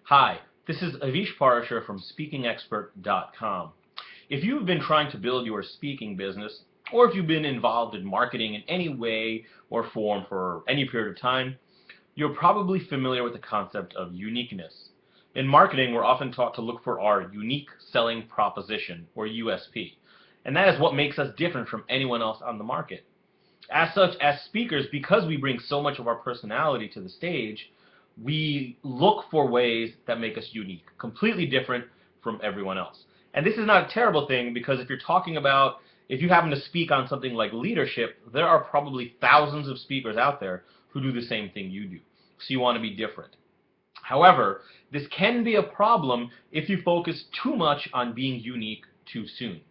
Hi, this is Avish Parashar from SpeakingExpert.com. If you've been trying to build your speaking business, or if you've been involved in marketing in any way or form for any period of time, you're probably familiar with the concept of uniqueness. In marketing, we're often taught to look for our unique selling proposition, or USP, and that is what makes us different from anyone else on the market. As such, as speakers, because we bring so much of our personality to the stage, we look for ways that make us unique, completely different from everyone else. And this is not a terrible thing, because if you happen to speak on something like leadership, there are probably thousands of speakers out there who do the same thing you do. So you want to be different. However, this can be a problem if you focus too much on being unique too soon.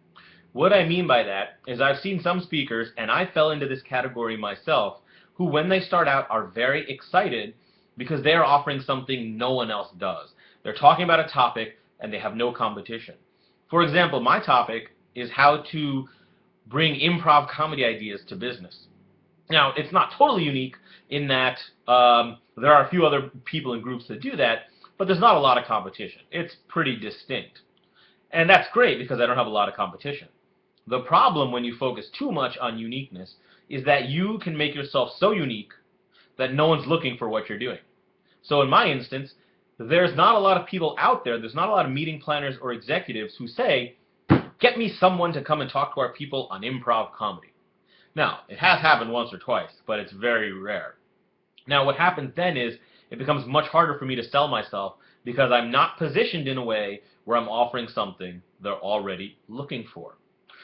What I mean by that is I've seen some speakers, and I fell into this category myself, who when they start out are very excited because they are offering something no one else does. They're talking about a topic and they have no competition. For example, my topic is how to bring improv comedy ideas to business. Now, it's not totally unique in that there are a few other people and groups that do that, but there's not a lot of competition. It's pretty distinct. And that's great because I don't have a lot of competition. The problem when you focus too much on uniqueness is that you can make yourself so unique that no one's looking for what you're doing. So in my instance, there's not a lot of people out there, there's not a lot of meeting planners or executives who say, get me someone to come and talk to our people on improv comedy. Now, it has happened once or twice, but it's very rare. Now, what happens then is it becomes much harder for me to sell myself because I'm not positioned in a way where I'm offering something they're already looking for.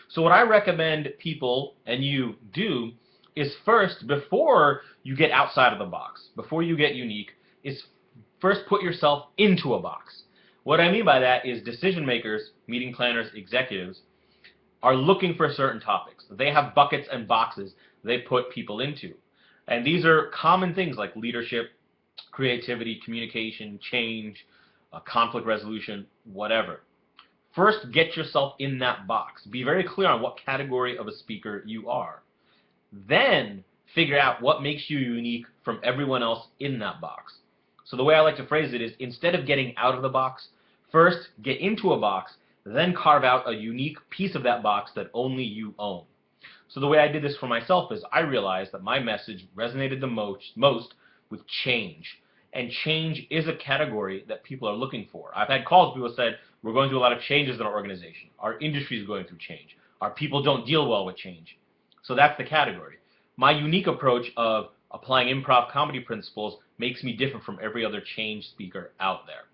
So what I recommend people, and you do, is first, before you get outside of the box, before you get unique, is first put yourself into a box. What I mean by that is decision makers, meeting planners, executives, are looking for certain topics. They have buckets and boxes they put people into. And these are common things like leadership, creativity, communication, change, conflict resolution, whatever. First, get yourself in that box. Be very clear on what category of a speaker you are. Then, figure out what makes you unique from everyone else in that box. So the way I like to phrase it is, instead of getting out of the box, first get into a box, then carve out a unique piece of that box that only you own. So the way I did this for myself is I realized that my message resonated the most with change. And change is a category that people are looking for. I've had calls, people said, we're going through a lot of changes in our organization. Our industry is going through change. Our people don't deal well with change. So that's the category. My unique approach of applying improv comedy principles makes me different from every other change speaker out there.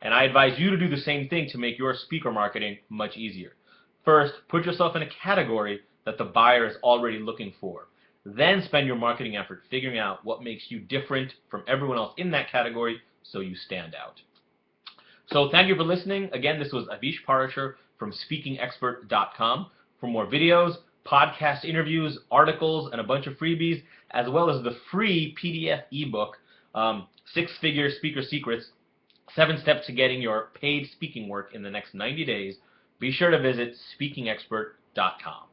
And I advise you to do the same thing to make your speaker marketing much easier. First, put yourself in a category that the buyer is already looking for. Then spend your marketing effort figuring out what makes you different from everyone else in that category so you stand out. So thank you for listening. Again, this was Avish Parashar from SpeakingExpert.com. For more videos, podcast interviews, articles, and a bunch of freebies, as well as the free PDF ebook, 6-Figure Speaker Secrets, 7 Steps to Getting Your Paid Speaking Work in the Next 90 Days, be sure to visit SpeakingExpert.com.